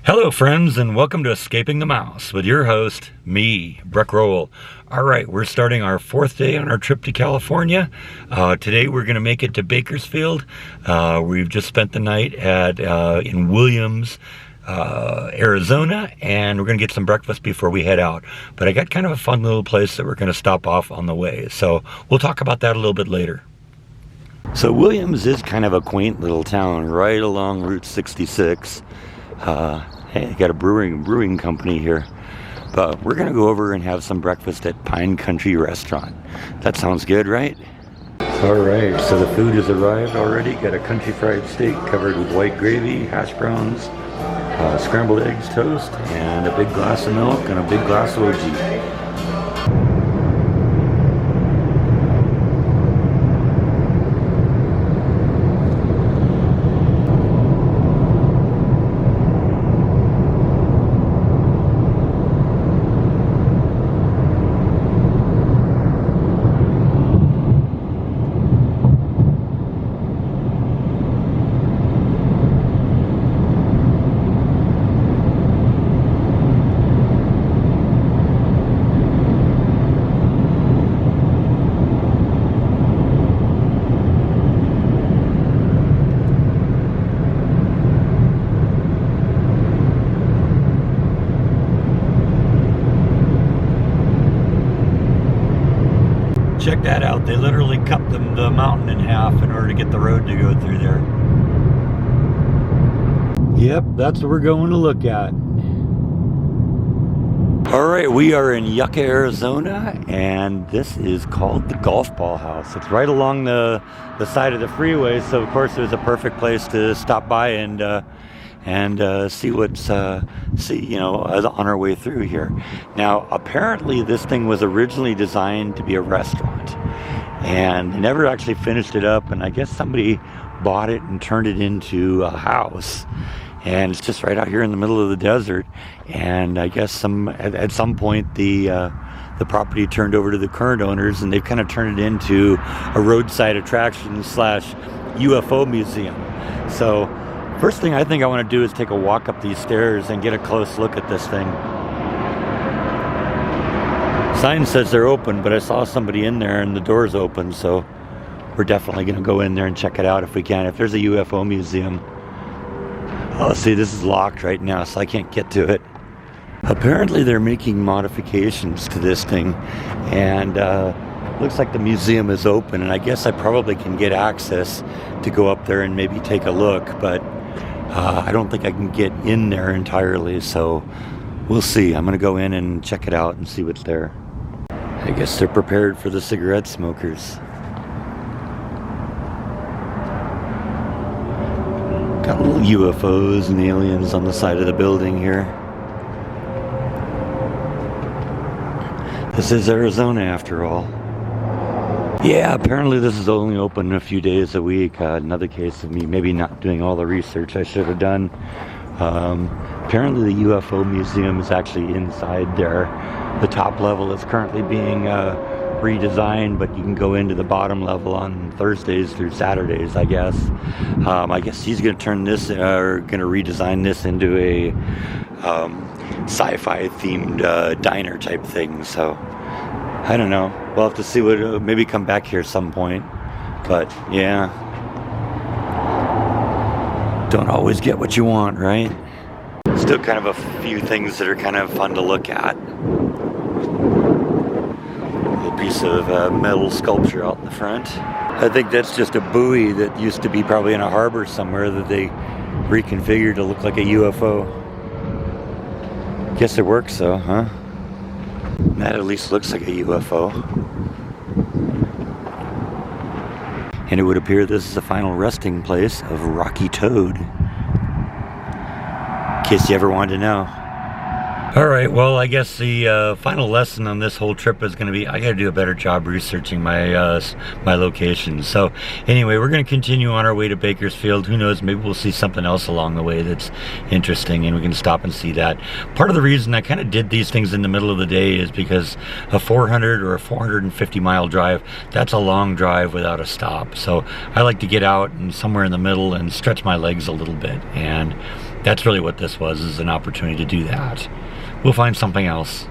Hello friends, and welcome to Escaping the Mouse with your host, me, Breck Rowell. Alright, we're starting our fourth day on our trip to California. Today we're going to make it to Bakersfield. We've just spent the night in Williams, Arizona, and we're going to get some breakfast before we head out. But I got kind of a fun little place that we're going to stop off on the way, so we'll talk about that a little bit later. So Williams is kind of a quaint little town right along Route 66. Hey, they got a brewing company here. But we're going to go over and have some breakfast at Pine Country Restaurant. That sounds good, right? Alright, so the food has arrived already. Got a country fried steak covered with white gravy, hash browns, scrambled eggs, toast, and a big glass of milk and a big glass of OG. Check that out. They literally cut the mountain in half in order to get the road to go through there. Yep, that's what we're going to look at. Alright, we are in Yucca, Arizona, and this is called the Golf Ball House. It's right along the side of the freeway, so of course it was a perfect place to stop by and see what's on our way through here. Now, apparently this thing was originally designed to be a restaurant, and they never actually finished it up, and I guess somebody bought it and turned it into a house. And it's just right out here in the middle of the desert, and I guess at some point the property turned over to the current owners, and they've kind of turned it into a roadside attraction / UFO museum. So first thing I think I want to do is take a walk up these stairs and get a close look at this thing. Sign says they're open, but I saw somebody in there and the door's open, so we're definitely going to go in there and check it out if we can. If there's a UFO museum. Oh, see, this is locked right now, so I can't get to it. Apparently they're making modifications to this thing, and looks like the museum is open, and I guess I probably can get access to go up there and maybe take a look, but I don't think I can get in there entirely, so we'll see. I'm going to go in and check it out and see what's there. I guess they're prepared for the cigarette smokers. Got little UFOs and aliens on the side of the building here. This is Arizona after all. Yeah, apparently this is only open a few days a week. Another case of me maybe not doing all the research I should have done. Apparently the UFO museum is actually inside there. The top level is currently being redesigned, but you can go into the bottom level on Thursdays through Saturdays, I guess. I guess he's going to turn this, or going to redesign this into a sci-fi themed diner type thing, so I don't know. We'll have to see what, maybe come back here some point, but yeah. Don't always get what you want, right? Still kind of a few things that are kind of fun to look at. Piece of metal sculpture out in the front. I think that's just a buoy that used to be probably in a harbor somewhere that they reconfigured to look like a UFO. Guess it works though, huh? That at least looks like a UFO. And it would appear this is the final resting place of Rocky Toad. In case you ever wanted to know. Alright, well, I guess the final lesson on this whole trip is going to be I got to do a better job researching my my locations. So anyway, we're going to continue on our way to Bakersfield. Who knows, maybe we'll see something else along the way that's interesting and we can stop and see that. Part of the reason I kind of did these things in the middle of the day is because a 400 or a 450 mile drive, that's a long drive without a stop. So I like to get out and somewhere in the middle and stretch my legs a little bit. And That's really what this was, is an opportunity to do that. We'll find something else.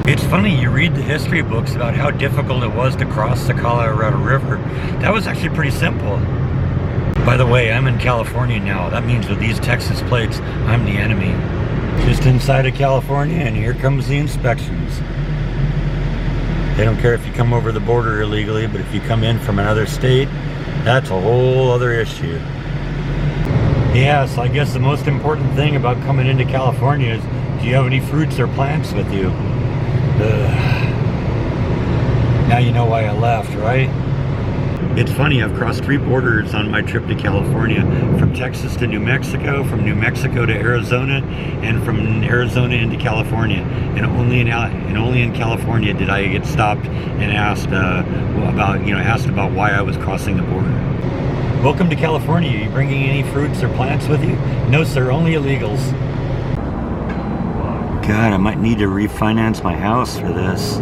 It's funny, you read the history books about how difficult it was to cross the Colorado River. That was actually pretty simple. By the way, I'm in California now. That means with these Texas plates, I'm the enemy. Just inside of California, and here comes the inspections. They don't care if you come over the border illegally, but if you come in from another state, that's a whole other issue. Yeah, so I guess the most important thing about coming into California is, do you have any fruits or plants with you? Now you know why I left, right? It's funny, I've crossed 3 borders on my trip to California, from Texas to New Mexico, from New Mexico to Arizona, and from Arizona into California. And only in California did I get stopped and asked about why I was crossing the border. Welcome to California. Are you bringing any fruits or plants with you? No, sir, only illegals. God, I might need to refinance my house for this.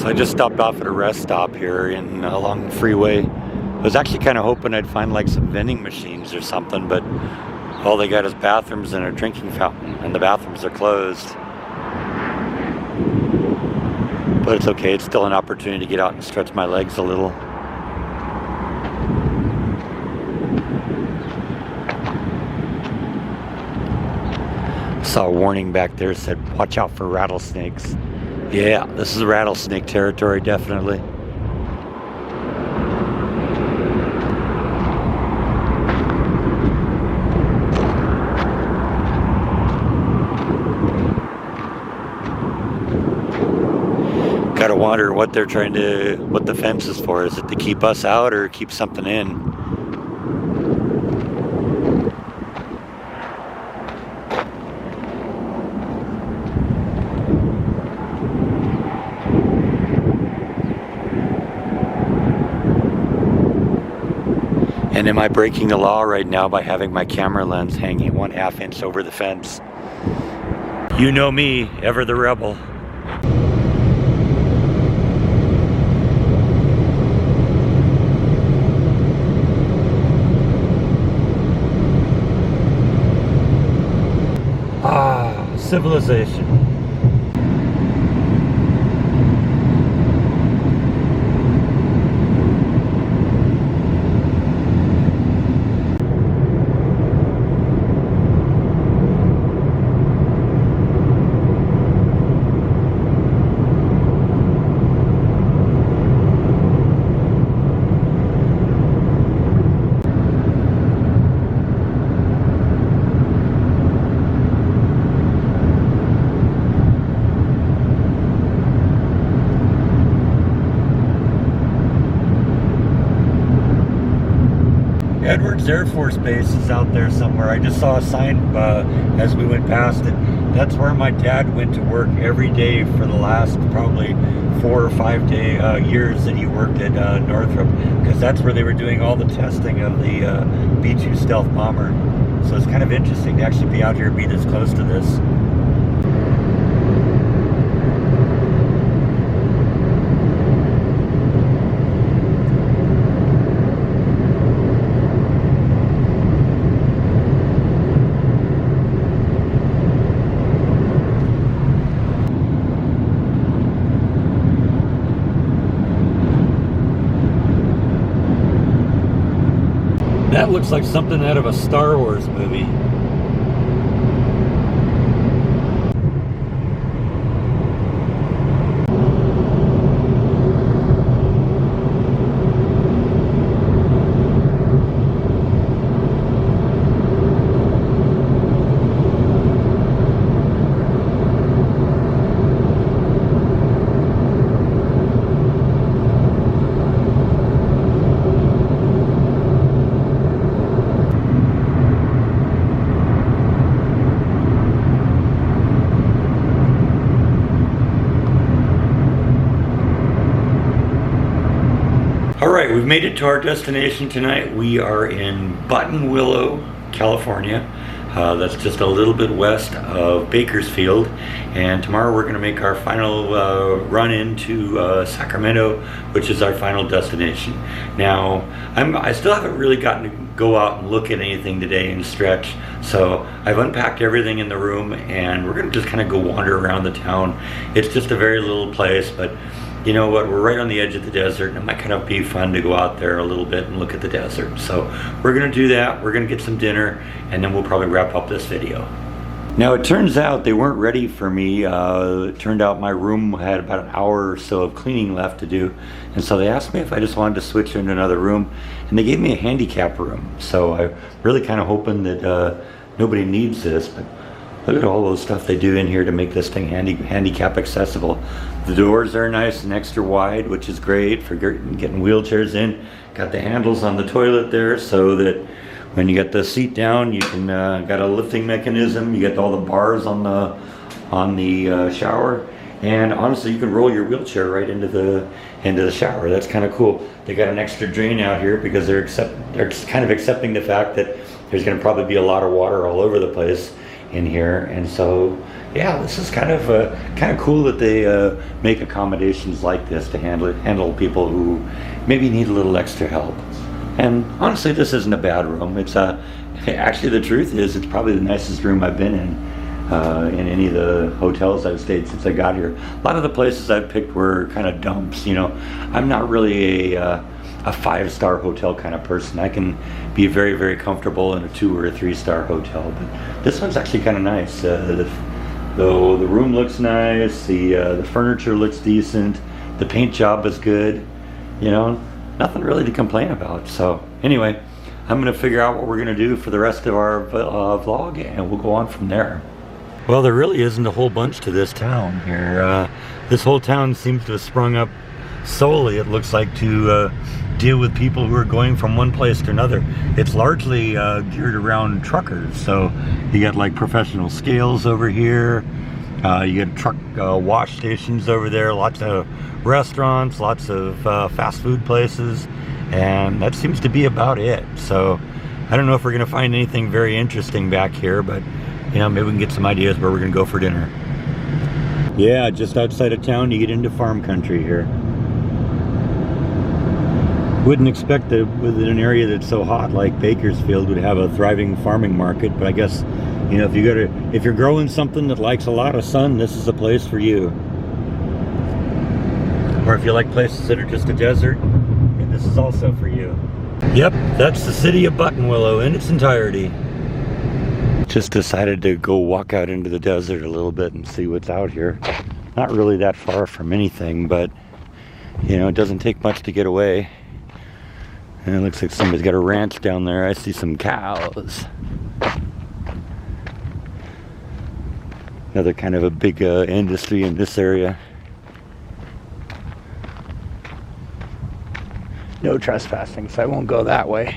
I just stopped off at a rest stop here along the freeway. I was actually kind of hoping I'd find like some vending machines or something, but all they got is bathrooms and a drinking fountain, and the bathrooms are closed. But it's okay, it's still an opportunity to get out and stretch my legs a little. Saw a warning back there that said, watch out for rattlesnakes. Yeah, this is rattlesnake territory, definitely. Gotta wonder what the fence is for. Is it to keep us out or keep something in? And am I breaking the law right now by having my camera lens hanging 1/2 inch over the fence? You know me, ever the rebel. Ah, civilization. Edwards Air Force Base is out there somewhere. I just saw a sign as we went past it. That's where my dad went to work every day for the last probably 4 or 5 years that he worked at Northrop, because that's where they were doing all the testing of the B-2 stealth bomber. So it's kind of interesting to actually be out here and be this close to this. That looks like something out of a Star Wars movie. right, we've made it to our destination tonight. We are in Buttonwillow, California. That's just a little bit west of Bakersfield. And tomorrow we're going to make our final run into Sacramento, which is our final destination. Now, I still haven't really gotten to go out and look at anything today and stretch. So I've unpacked everything in the room and we're going to just kind of go wander around the town. It's just a very little place, but you know what, we're right on the edge of the desert, and it might kind of be fun to go out there a little bit and look at the desert. So we're going to do that. We're going to get some dinner, and then we'll probably wrap up this video. Now, it turns out they weren't ready for me. It turned out my room had about an hour or so of cleaning left to do, and so they asked me if I just wanted to switch into another room, and they gave me a handicap room. So I'm really kind of hoping that nobody needs this, but look at all those stuff they do in here to make this thing handicap accessible. The doors are nice and extra wide, which is great for getting wheelchairs in. Got the handles on the toilet there so that when you get the seat down, you can got a lifting mechanism. You get all the bars on the shower, and honestly, you can roll your wheelchair right into the shower. That's kind of cool. They got an extra drain out here because they're kind of accepting the fact that there's going to probably be a lot of water all over the place in here, and so yeah, this is kind of cool that they make accommodations like this to handle people who maybe need a little extra help. And honestly, this isn't a bad room. It's actually, the truth is, it's probably the nicest room I've been in any of the hotels I've stayed since I got here. A lot of the places I've picked were kind of dumps. You know, I'm not really a 5-star hotel kind of person. I can be very, very comfortable in a 2 or a 3-star hotel, but this one's actually kind of nice. Though the room looks nice, the furniture looks decent, the paint job is good. You know, nothing really to complain about. So anyway, I'm going to figure out what we're going to do for the rest of our vlog, and we'll go on from there. Well, there really isn't a whole bunch to this town here. This whole town seems to have sprung up solely, it looks like, to deal with people who are going from one place to another. It's largely geared around truckers. So you got like professional scales over here. You get truck wash stations over there. Lots of restaurants, lots of fast food places, and that seems to be about it. So I don't know if we're going to find anything very interesting back here, but you know, maybe we can get some ideas where we're going to go for dinner. Yeah, just outside of town you get into farm country here. Wouldn't expect that within an area that's so hot like Bakersfield would have a thriving farming market, but I guess, you know, if you're growing something that likes a lot of sun, this is a place for you. Or if you like places that are just a desert, this is also for you. Yep, that's the city of Buttonwillow in its entirety. Just decided to go walk out into the desert a little bit and see what's out here. Not really that far from anything, but you know, it doesn't take much to get away. And it looks like somebody's got a ranch down there. I see some cows. Another kind of a big industry in this area. No trespassing, so I won't go that way.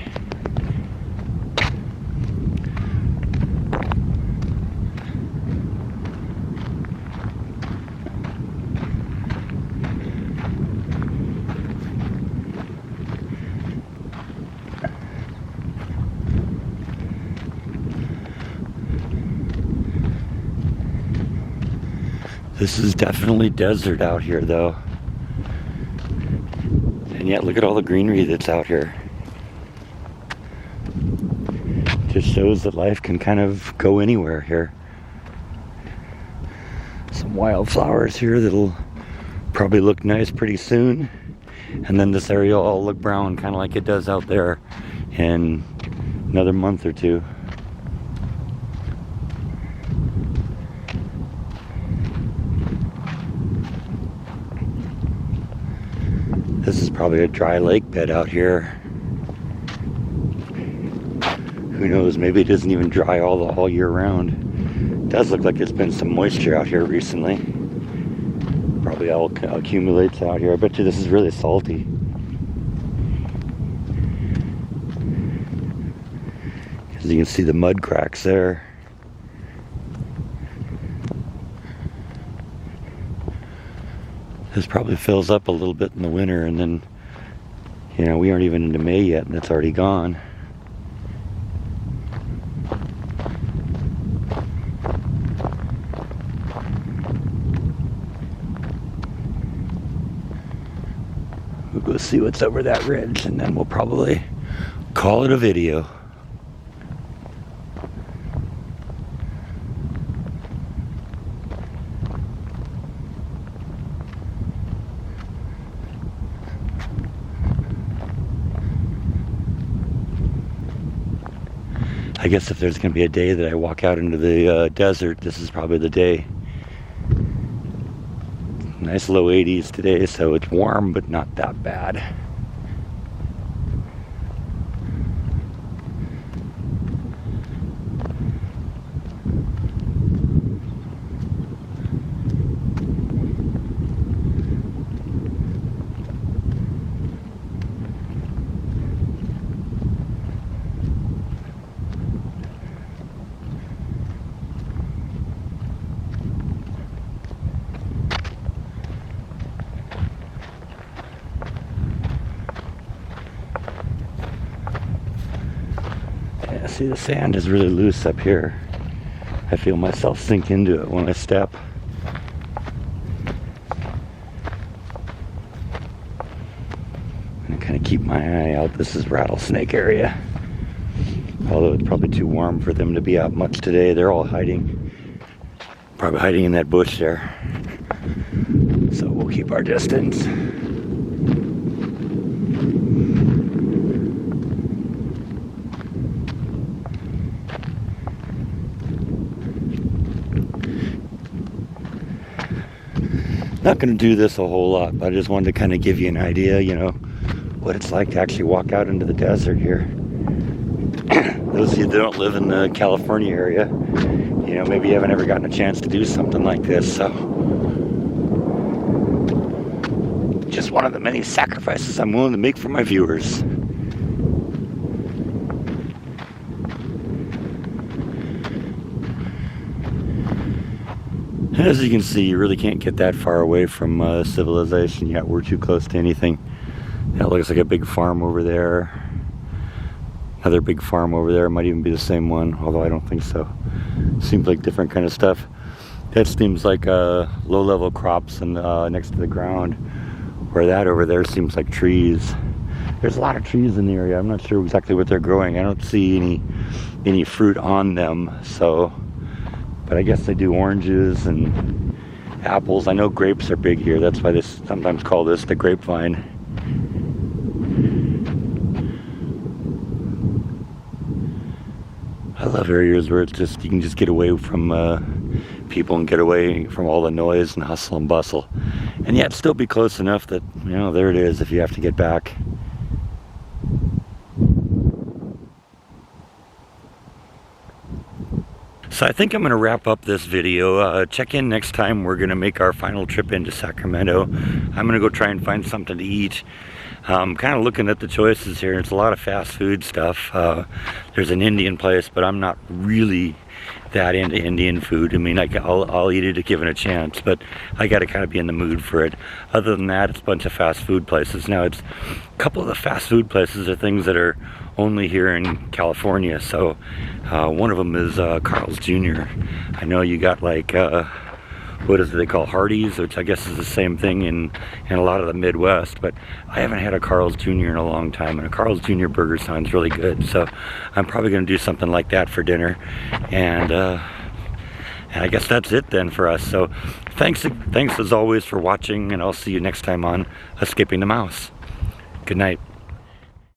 This is definitely desert out here, though. And yet, look at all the greenery that's out here. Just shows that life can kind of go anywhere here. Some wildflowers here that'll probably look nice pretty soon. And then this area will all look brown, kind of like it does out there in another month or two. This is probably a dry lake bed out here. Who knows, maybe it isn't even dry all year round. It does look like there's been some moisture out here recently. Probably all accumulates out here. I bet you this is really salty. Because you can see the mud cracks there. This probably fills up a little bit in the winter and then You know, we aren't even into May yet and it's already gone. We'll go see what's over that ridge and then we'll probably call it a video. I guess if there's going to be a day that I walk out into the desert, this is probably the day. Nice low 80s today, so it's warm, but not that bad. See, the sand is really loose up here. I feel myself sink into it when I step. And kind of keep my eye out. This is rattlesnake area. Although it's probably too warm for them to be out much today. They're all hiding. Probably hiding in that bush there. So we'll keep our distance. Not going to do this a whole lot, but I just wanted to kind of give you an idea, you know, what it's like to actually walk out into the desert here. Those of you that don't live in the California area, you know, maybe you haven't ever gotten a chance to do something like this, so just one of the many sacrifices I'm willing to make for my viewers. As you can see, you really can't get that far away from civilization yet. We're too close to anything. That looks like a big farm over there. Another big farm over there. Might even be the same one, although I don't think so. Seems like different kind of stuff. That seems like low-level crops and next to the ground. Where that over there seems like trees. There's a lot of trees in the area. I'm not sure exactly what they're growing. I don't see any fruit on them, so... But I guess they do oranges and apples. I know grapes are big here. That's why they sometimes call this the grapevine. I love areas where it's just, you can just get away from people and get away from all the noise and hustle and bustle. And yet still be close enough that, you know, there it is if you have to get back. So I think I'm going to wrap up this video. Check in next time. We're going to make our final trip into Sacramento. I'm going to go try and find something to eat. Kind of looking at the choices here. It's a lot of fast food stuff. There's an Indian place, but I'm not really that into Indian food. I mean, I'll eat it given a chance, but I got to kind of be in the mood for it. Other than that, it's a bunch of fast food places. Now, it's a couple of the fast food places are things that are only here in California. So one of them is Carl's Jr. I know you got like what is it they call Hardee's, which I guess is the same thing in a lot of the Midwest, but I haven't had a Carl's Jr. in a long time, and a Carl's Jr. burger sounds really good, so I'm probably going to do something like that for dinner, and I guess that's it then for us. So thanks as always for watching, and I'll see you next time on Escaping the Mouse. Good night.